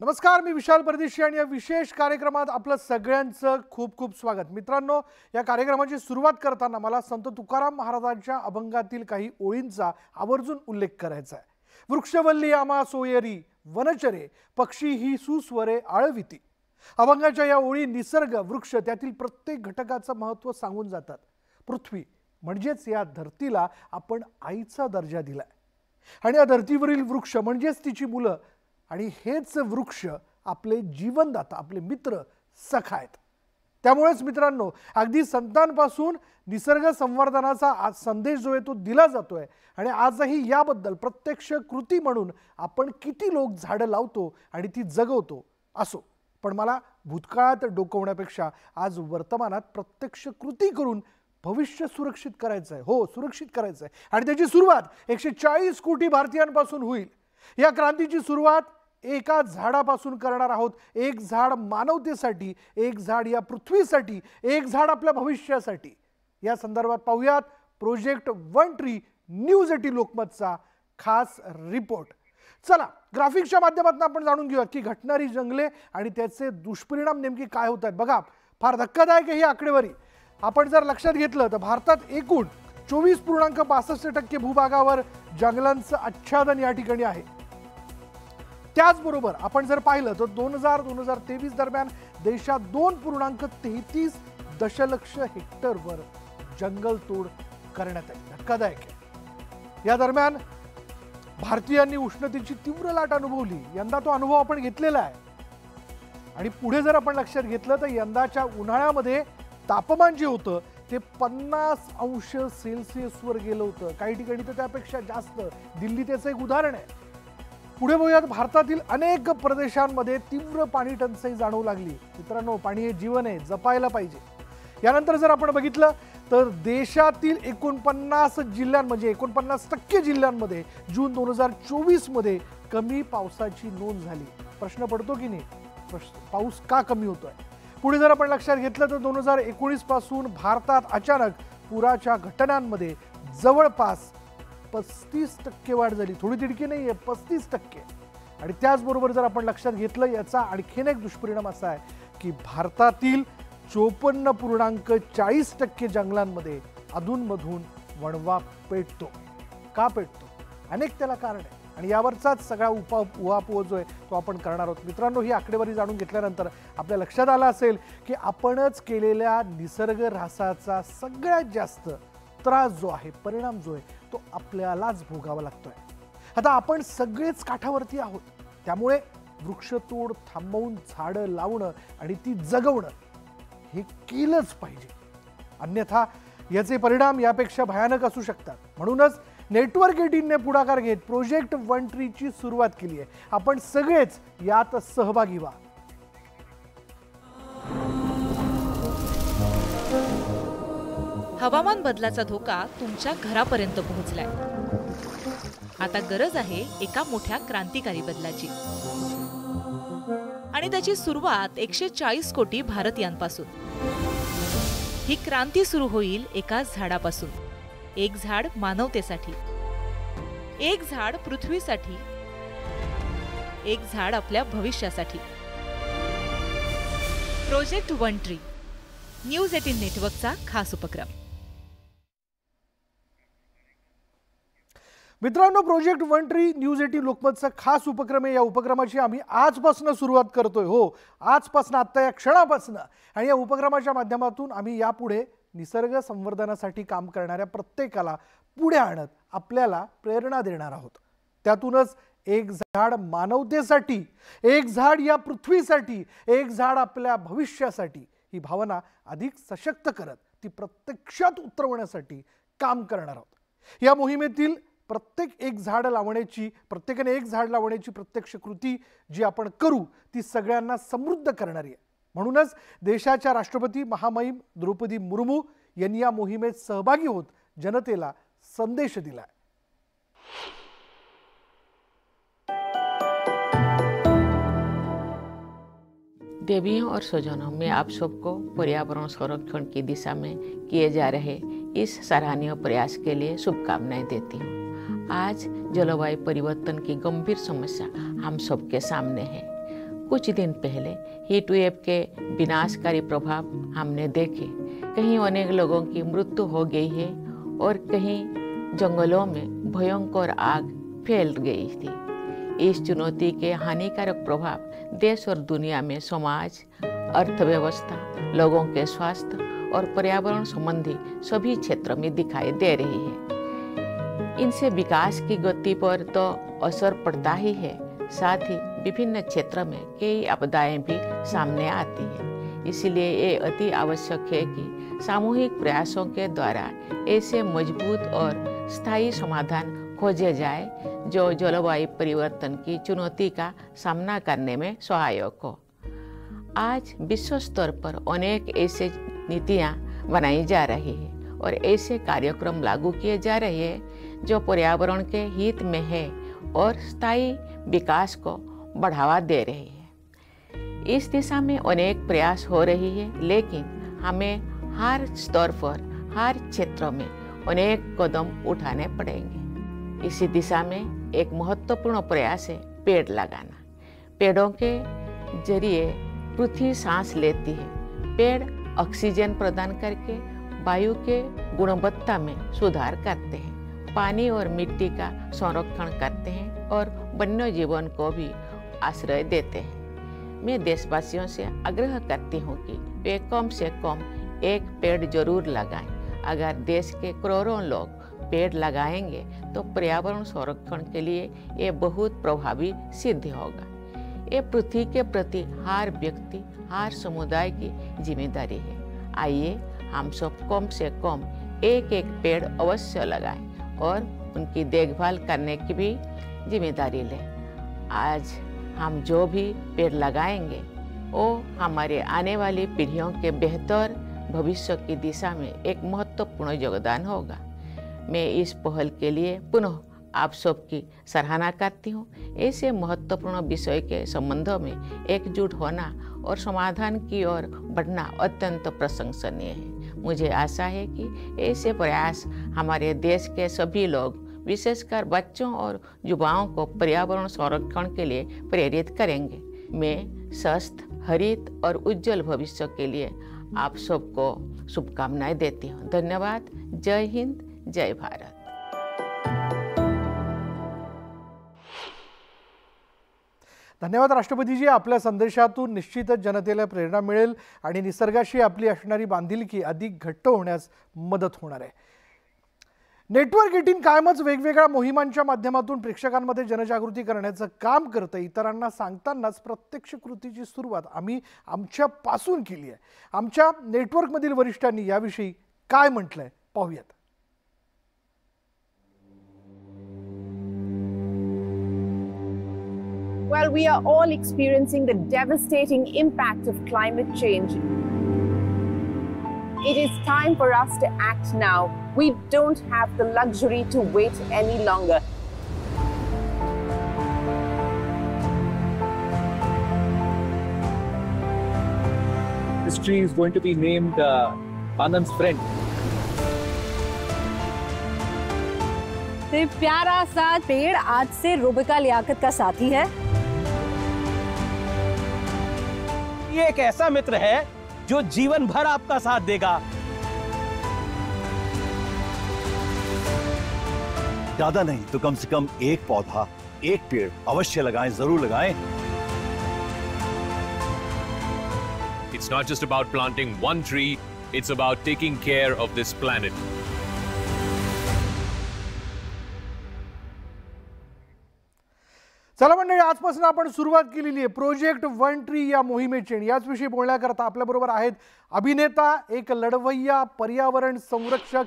नमस्कार, मी विशाल परदेशी आणि या विशेष कार्यक्रमात आपलं सगळ्यांचं खूप खूप स्वागत। मित्रांनो, या कार्यक्रमाची सुरुवात करताना मला संत तुकाराम महाराजांच्या अभंगातील काही ओळींचा आवर्जून उल्लेख करायचा आहे। वृक्षवल्ली आमा सोयरी वनचरे पक्षी ही सुस्वरे आळविती। अभंगाच्या या ओळी निसर्ग, वृक्ष त्यातील प्रत्येक घटकाचं महत्त्व सांगून जातात। पृथ्वी म्हणजेच या धरतीला आपण आईचा दर्जा दिलाय आणि या धरतीवरील वृक्ष म्हणजेच तिची मुलं आणि हेच वृक्ष आपले जीवनदाता, आपले मित्र, सखा आहेत। त्यामुळेच मित्रांनो, अगदी संतांपासून निसर्ग संवर्धनाचा आज संदेश जो आहे तो दिला जातोय आणि आजही याबद्दल प्रत्यक्ष कृती म्हणून आपण किती लोक झाडं लावतो आणि ती जगवतो असो, पण मला भूतकाळात डोकवण्यापेक्षा आज वर्तमानात प्रत्यक्ष कृती करून भविष्य सुरक्षित करायचं आहे। हो, सुरक्षित करायचं आहे आणि त्याची सुरुवात 140 कोटी भारतीयांपासून होईल। या क्रांतीची सुरुवात एका झाडापासून करणार आहोत। एक झाड मानवतेसाठी, एक झाड या पृथ्वीसाठी, एक झाड आपल्या भविष्यासाठी। या संदर्भात पाहूयात प्रोजेक्ट वन ट्री न्यूज 18 लोकमतचा खास रिपोर्ट। चला, ग्राफिक्सच्या माध्यमातून आपण जाणून घेऊया की घटणारी जंगले आणि त्याचे दुष्परिणाम नेमके काय होत आहेत। बघा, फार धक्कादायक आहे ही आकडेवारी। आपण जर लक्षात घेतलं तर भारतात एकूण 24.62% भूभागावर जंगलांचं आच्छादन या ठिकाणी आहे। त्याचबरोबर आपण जर पाहिलं तर 2000-2023 दरम्यान देशात 2.33 दशलक्ष हेक्टरवर जंगलतोड करण्यात आली। धक्कादायक आहे। या दरम्यान भारतीयांनी उष्णतेची तीव्र लाट अनुभवली। यंदा तो अनुभव आपण घेतलेला आहे आणि पुढे जर आपण लक्षात घेतलं तर यंदाच्या उन्हाळ्यामध्ये तापमान जे होतं ते 50 अंश सेल्सिअसवर गेलं होतं। काही ठिकाणी तर त्यापेक्षा जास्त। दिल्ली त्याचं एक उदाहरण आहे। पुढे बघूयात, भारतातील अनेक प्रदेशांमध्ये तीव्र पाणी टंचाई जाणवू लागली। मित्रांनो, पाणी हे जीवन आहे, जपायला पाहिजे। यानंतर जर आपण बघितलं तर देशातील 49 जिल्ह्यां म्हणजे 49% जिल्ह्यांमध्ये जून 2024 मध्ये कमी पावसाची नोंद झाली। प्रश्न पडतो की नाही, पाऊस का कमी होतोय? पुढे जर आपण लक्षात घेतलं तर 2019 पासून भारतात अचानक पुराच्या घटनांमध्ये जवळपास 35% वाढ झाली। थोडी तिडकी नाहीये, 35%। आणि त्याचबरोबर जर आपण लक्षात घेतलं याचा आणखीन एक दुष्परिणाम असा आहे की भारतातील 54.40% जंगलांमध्ये अधूनमधून वणवा पेटतो। का पेटतो? अनेक त्याला कारण आहे आणि यावरचाच सगळा उहापोह जो आहे तो आपण करणार आहोत। मित्रांनो, ही आकडेवारी जाणून घेतल्यानंतर आपल्या लक्षात आलं असेल की आपणच केलेल्या निसर्ग ऱ्हासाचा सगळ्यात जास्त त्रास जो आहे, परिणाम जो आहे तो आपल्यालाच भोगावा लागतोय। आता आपण सगळेच काठावरती आहोत, त्यामुळे वृक्षतोड थांबवून झाडं लावणं आणि ती जगवणं हे केलंच पाहिजे, अन्यथा याचे परिणाम यापेक्षा भयानक असू शकतात। म्हणूनच नेटवर्क 18ने पुढाकार घेत प्रोजेक्ट वन ट्रीची सुरुवात केली आहे। आपण सगळेच यात सहभागी व्हा। हवामान बदलाचा धोका तुमच्या घरापर्यंत पोहोचलाय। आता गरज आहे एका मोठ्या क्रांतिकारी बदलाची आणि त्याची सुरुवात 140 कोटी भारतीयांपासून। ही क्रांती सुरू होईल एका झाडापासून। एक झाड मानवतेसाठी, एक झाड पृथ्वीसाठी, एक झाड आपल्या भविष्यासाठी। प्रोजेक्ट वन ट्री न्यूज 18 नेटवर्कचा खास उपक्रम। मित्रांनो, प्रोजेक्ट वन ट्री न्यूज 18 लोकमतचा खास उपक्रम आहे। या उपक्रमाची आम्ही आजपासून सुरुवात करतोय। हो, आजपासून, आता या क्षणापासून। आणि या उपक्रमाच्या माध्यमातून आम्ही यापुढे निसर्ग संवर्धनासाठी काम करणाऱ्या प्रत्येकाला पुढे आणत आपल्याला प्रेरणा देणार आहोत। त्यातूनच एक झाड मानवतेसाठी, एक झाड या पृथ्वीसाठी, एक झाड आपल्या भविष्यासाठी ही भावना अधिक सशक्त करत ती प्रत्यक्षात उतरवण्यासाठी काम करणार आहोत। या मोहिमेतील प्रत्येकाने एक झाड लावण्याची प्रत्यक्ष कृती जी आपण करू ती सगळ्यांना समृद्ध करणारी आहे। म्हणूनच देशाच्या राष्ट्रपती महामहिम द्रौपदी मुर्मू यांनी या मोहिमेत सहभागी होत जनतेला संदेश दिलाय। देवियों और स्वजनों, मैं आप सबको पर्यावरण संरक्षण की दिशा में किए जा रहे इस सराहनीय प्रयास के लिए शुभकामनाएं देती हूँ। आज जलवायु परिवर्तन की गंभीर समस्या हम सबके सामने है। कुछ दिन पहले हीट वेव के विनाशकारी प्रभाव हमने देखे। कहीं अनेक लोगों की मृत्यु हो गई है और कहीं जंगलों में भयंकर आग फैल गई थी। इस चुनौती के हानिकारक प्रभाव देश और दुनिया में समाज, अर्थव्यवस्था, लोगों के स्वास्थ्य और पर्यावरण संबंधी सभी क्षेत्रों में दिखाई दे रही है। इनसे विकास की गति पर तो असर पड़ता ही है, साथ ही विभिन्न क्षेत्रों में कई आपदाएं भी सामने आती हैं। इसलिए ये अति आवश्यक है कि सामूहिक प्रयासों के द्वारा ऐसे मजबूत और स्थायी समाधान खोजे जाए जो जलवायु परिवर्तन की चुनौती का सामना करने में सहायक हो। आज विश्व स्तर पर अनेक ऐसे नीतियाँ बनाई जा रही है और ऐसे कार्यक्रम लागू किए जा रहे हैं जो पर्यावरण के हित में है और स्थायी विकास को बढ़ावा दे रही है। इस दिशा में अनेक प्रयास हो रही है, लेकिन हमें हर स्तर पर, हर क्षेत्र में अनेक कदम उठाने पड़ेंगे। इसी दिशा में एक महत्वपूर्ण प्रयास है पेड़ लगाना। पेड़ों के जरिए पृथ्वी सांस लेती है। पेड़ ऑक्सीजन प्रदान करके वायु के गुणवत्ता में सुधार करते हैं, पानी और मिट्टी का संरक्षण करते हैं और वन्य जीवन को भी आश्रय देते हैं। मैं देशवासियों से आग्रह करती हूँ कि वे कम से कम एक पेड़ जरूर लगाएं। अगर देश के करोड़ों लोग पेड़ लगाएंगे तो पर्यावरण संरक्षण के लिए ये बहुत प्रभावी सिद्ध होगा। ये पृथ्वी के प्रति हर व्यक्ति, हर समुदाय की जिम्मेदारी है। आइए हम सब कम से कम एक एक पेड़ अवश्य लगाएं और उनकी देखभाल करने की भी जिम्मेदारी लें। आज हम जो भी पेड़ लगाएंगे वो हमारे आने वाली पीढ़ियों के बेहतर भविष्य की दिशा में एक महत्वपूर्ण योगदान होगा। मैं इस पहल के लिए पुनः आप सबकी सराहना करती हूँ। ऐसे महत्वपूर्ण विषय के संबंधों में एकजुट होना और समाधान की ओर बढ़ना अत्यंत प्रशंसनीय है। मुझे आशा है कि ऐसे प्रयास हमारे देश के सभी लोग, विशेषकर बच्चों और युवाओं को पर्यावरण संरक्षण के लिए प्रेरित करेंगे। मैं स्वस्थ, हरित और उज्जवल भविष्य के लिए आप सबको शुभकामनाएं देती हूँ। धन्यवाद। जय हिंद, जय भारत। धन्यवाद राष्ट्रपतीजी। आपल्या संदेशातून निश्चितच जनतेला प्रेरणा मिळेल आणि निसर्गाशी आपली असणारी बांधिलकी अधिक घट्ट होण्यास मदत होणार आहे। नेटवर्क 18 कायमच वेगवेगळ्या मोहिमांच्या माध्यमातून प्रेक्षकांमध्ये जनजागृती करण्याचं काम करतं। इतरांना सांगतानाच प्रत्यक्ष कृतीची सुरुवात आम्ही आमच्यापासून केली आहे। आमच्या नेटवर्कमधील वरिष्ठांनी याविषयी काय म्हटलंय पाहूयात। Well, we are all experiencing the devastating impact of climate change. It is time for us to act now. We don't have the luxury to wait any longer. This tree is going to be named Anand's friend. तो प्यारा सा पेड़ आज से रुबिका लियाकत का साथी है। ये एक ऐसा मित्र है जो जीवन भर आपका साथ देगा। ज्यादा नहीं तो कम से कम एक पौधा, एक पेड़ अवश्य लगाएं, जरूर लगाएं। It's not just about planting one tree, it's about taking care of this planet. चला मंडळी, आजपासून आपण सुरुवात केलेली आहे प्रोजेक्ट वन ट्री या मोहिमेची। याचविषयी बोलण्याकरता आपल्याबरोबर आहेत अभिनेता, एक लढवय्या, पर्यावरण संरक्षक,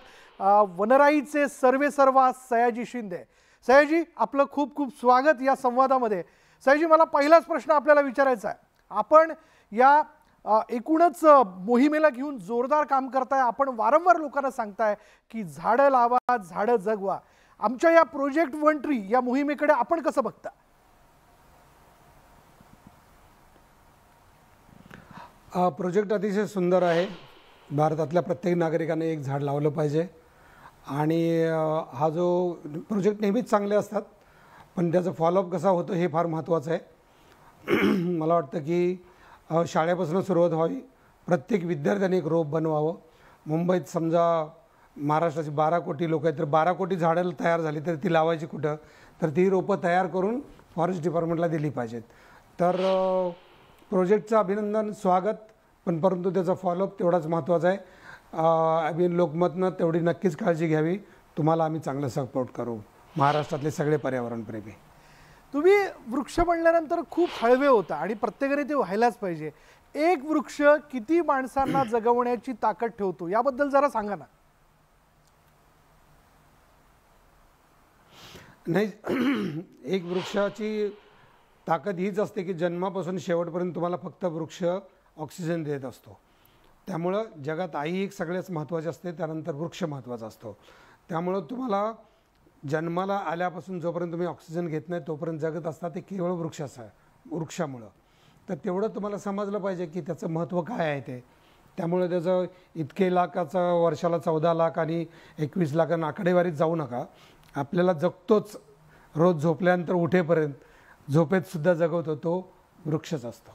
वनराईचे सर्वेसर्वा सयाजी शिंदे। सयाजी, आपलं खूप खूप स्वागत या संवादामध्ये। सयाजी, मला पहिलाच प्रश्न आपल्याला विचारायचा आहे। आपण या एकूणच मोहिमेला घेऊन जोरदार काम करताय। आपण वारंवार लोकांना सांगताय की झाडं लावा, झाडं जगवा। आमच्या या प्रोजेक्ट वन ट्री या मोहिमेकडे आपण कसं बघता? प्रोजेक्ट अतिशय सुंदर आहे। भारतातल्या प्रत्येक नागरिकाने एक झाड लावलं पाहिजे आणि हा जो प्रोजेक्ट नेहमीच चांगले असतात, पण त्याचा फॉलोअप कसा होतो हे फार महत्त्वाचं आहे। मला वाटतं की शाळेपासून सुरुवात व्हावी. प्रत्येक विद्यार्थ्याने एक रोप बनवावं. मुंबईत समजा महाराष्ट्राची 12 कोटी लोक आहेत, तर 12 कोटी झाडं तयार झाली तर ती लावायची कुठं? तर ती रोपं तयार करून फॉरेस्ट डिपार्टमेंटला दिली पाहिजेत. तर प्रोजेक्टचं अभिनंदन, स्वागत, पण परंतु त्याचा फॉलोअप तेवढाच महत्त्वाचा आहे. अभियान लोकमतनं तेवढी नक्कीच काळजी घ्यावी. तुम्हाला आम्ही चांगलं सपोर्ट करू, महाराष्ट्रातले सगळे पर्यावरणप्रेमी. तुम्ही वृक्ष म्हणल्यानंतर खूप हळवे होता आणि प्रत्येकाने ते व्हायलाच पाहिजे. एक वृक्ष किती माणसांना जगवण्याची ताकद ठेवतो याबद्दल जरा सांगा ना. नाही, एक वृक्षाची ताकद हीच असते की जन्मापासून शेवटपर्यंत तुम्हाला फक्त वृक्ष ऑक्सिजन देत असतो. त्यामुळं जगात आई एक सगळ्यात महत्त्वाची असते, त्यानंतर वृक्ष महत्त्वाचा असतो. त्यामुळं तुम्हाला जन्माला आल्यापासून जोपर्यंत तुम्ही ऑक्सिजन घेत नाही तोपर्यंत जगत असता ते केवळ वृक्षामुळं. तर तेवढं तुम्हाला समजलं पाहिजे की त्याचं महत्त्व काय आहे ते. त्यामुळे त्याचं इतके लाखाचं वर्षाला 14 लाख आणि 21 लाखांना आकडेवारीत जाऊ नका. आपल्याला जगतोच, रोज झोपल्यानंतर उठेपर्यंत झोपेत सुद्धा जगवतो तो वृक्षच असतो.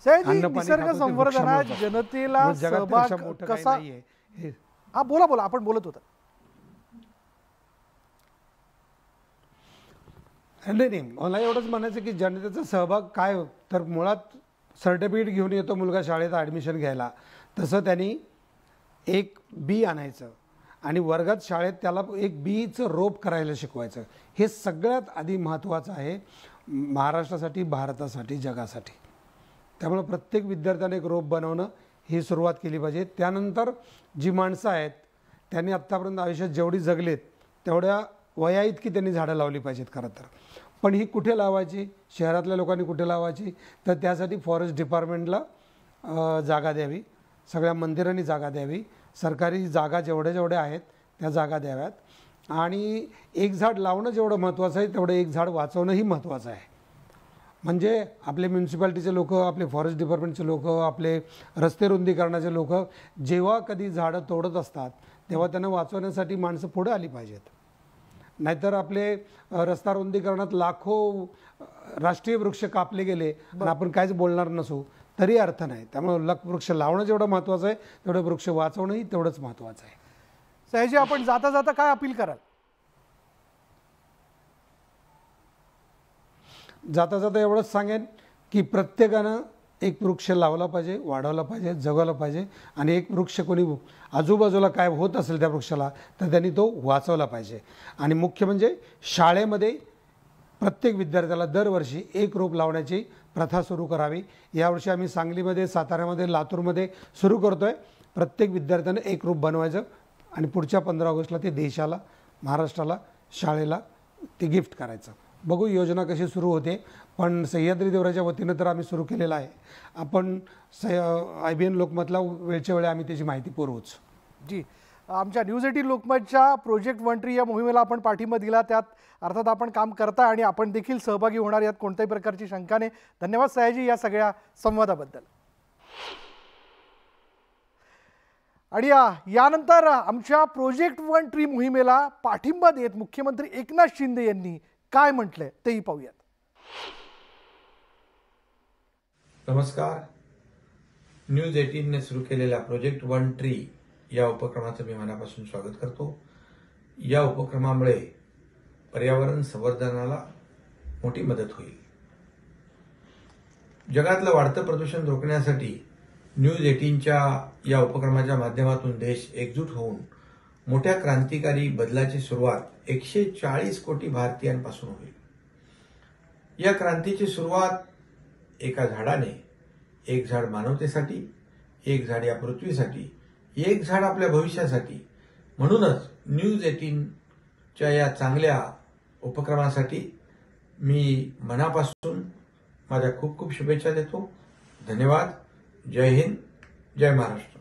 निसर्ग संवर्धनात जनतेला सहभाग कसा? हा, बोला आपण बोलत होता. नाही, मला एवढंच म्हणायचं की जनतेचा सहभाग काय, तर मुळात सर्टिफिकेट घेऊन येतो मुलगा शाळेत ॲडमिशन घ्यायला, तसं त्यांनी एक बी आणायचं आणि वर्गात शाळेत त्याला एक बीचं रोप करायला शिकवायचं. हे सगळ्यात आधी महत्त्वाचं आहे महाराष्ट्रासाठी, भारतासाठी, जगासाठी. त्यामुळे प्रत्येक विद्यार्थ्याने एक रोप बनवणं ही सुरुवात केली पाहिजे. त्यानंतर जी माणसं आहेत त्यांनी आत्तापर्यंत आयुष्यात जेवढी जगलेत तेवढ्या वया इतकी त्यांनी झाडं लावली पाहिजेत खरं तर. पण ही कुठे लावायची? शहरातल्या लोकांनी कुठे लावायची? तर त्यासाठी फॉरेस्ट डिपार्टमेंटला जागा द्यावी, सगळ्या मंदिरांनी जागा द्यावी, सरकारी जागा जेवढ्या आहेत त्या जागा द्याव्यात. आणि एक झाड लावणं जेवढं महत्त्वाचं आहे तेवढं एक झाड वाचवणंही महत्त्वाचं आहे. म्हणजे आपले म्युन्सिपॅलिटीचे लोक, आपले फॉरेस्ट डिपार्टमेंटचे लोक, आपले रस्ते रुंदीकरणाचे लोक जेव्हा कधी झाडं तोडत असतात तेव्हा त्यांना वाचवण्यासाठी माणसं पुढे आली पाहिजेत. नाहीतर आपले रस्ता रुंदीकरणात लाखो राष्ट्रीय वृक्ष कापले गेले आणि आपण काहीच बोलणार नसू तरी अर्थ नाही. त्यामुळे वृक्ष लावणं जेवढं महत्त्वाचं आहे तेवढं वृक्ष वाचवणंही तेवढंच महत्त्वाचं आहे. सयाजी, आपण जाता जाता काय अपील कराल? जाता जाता एवढंच सांगेन की प्रत्येकानं एक वृक्ष लावला पाहिजे, वाढवला पाहिजे, जगवला पाहिजे. आणि एक वृक्ष कोणी आजूबाजूला काय होत असेल त्या वृक्षाला तर त्यांनी तो वाचवला पाहिजे. आणि मुख्य म्हणजे शाळेमध्ये प्रत्येक विद्यार्थ्याला दरवर्षी एक रोप लावण्याची प्रथा सुरू करावी. यावर्षी आम्ही सांगलीमध्ये, साताऱ्यामध्ये, लातूरमध्ये सुरू करतो आहे. प्रत्येक विद्यार्थ्यानं एक रोप बनवायचं आणि पुढच्या 15 ऑगस्टला ते देशाला, महाराष्ट्राला, शाळेला ते गिफ्ट करायचं. बघू योजना कशी सुरू होते. पण सह्याद्री देवराच्या वतीनं तर आम्ही सुरू केलेलं आहे. आपण IBN लोकमतला वेळच्या वेळी आम्ही त्याची माहिती पुरवूच. जी, आमच्या न्यूज 18 लोकमतच्या प्रोजेक्ट वन ट्री या मोहिमेला आपण पाठिंबा दिला, त्यात अर्थात आपण काम करता आणि आपण देखील सहभागी होणार, यात कोणत्याही प्रकारची शंका नाही. धन्यवाद सयाजी या सगळ्या संवादाबद्दल. आणि यानंतर आमच्या प्रोजेक्ट वन ट्री मोहिमेला पाठिंबा देत मुख्यमंत्री एकनाथ शिंदे यांनी काय म्हटलंय तेही पाहूयात. नमस्कार. न्यूज 18ने सुरू केलेल्या प्रोजेक्ट वन ट्री या उपक्रमाचं मी मनापासून स्वागत करतो. या उपक्रमामुळे पर्यावरण संवर्धनाला मोठी मदत होईल. जगातलं वाढतं प्रदूषण रोखण्यासाठी न्यूज 18च्या या उपक्रमाच्या माध्यमातून देश एकजूट होऊन मोठ्या क्रांतिकारी बदलाची सुरुवात 140 कोटी भारतीयांपासून होईल. या क्रांतीची सुरुवात एका झाडाने, एक झाड मानवतेसाठी, एक झाड या पृथ्वीसाठी, एक झाड आपल्या भविष्यासाठी. म्हणूनच न्यूज 18च्या या चांगल्या उपक्रमासाठी मी मनापासून माझ्या खूप खूप शुभेच्छा देतो. धन्यवाद. जय हिंद, जय महाराष्ट्र.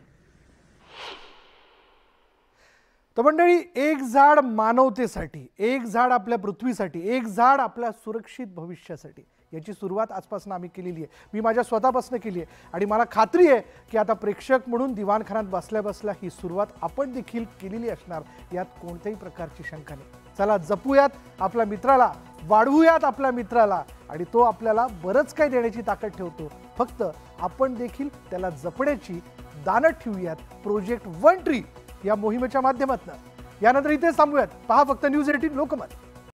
तर मंडळी, एक झाड मानवतेसाठी, एक झाड आपल्या पृथ्वीसाठी, एक झाड आपल्या सुरक्षित भविष्यासाठी, याची सुरुवात आजपासून आम्ही केलेली आहे. मी माझ्या स्वतःपासून केली आहे आणि मला खात्री आहे की आता प्रेक्षक म्हणून दिवाणखान्यात बसल्या बसल्या ही सुरुवात आपण देखील केलेली असणार, यात कोणत्याही प्रकारची शंका नाही. चला जपूयात आपल्या मित्राला, वाढवूयात आपल्या मित्राला आणि तो आपल्याला बरंच काही देण्याची ताकद ठेवतो. फक्त आपण देखील त्याला जपण्याची दानत ठेवूयात प्रोजेक्ट वन ट्री या मोहिमेच्या माध्यमातून. यानंतर इथेच थांबूयात. पहा फक्त न्यूज 18 लोकमत.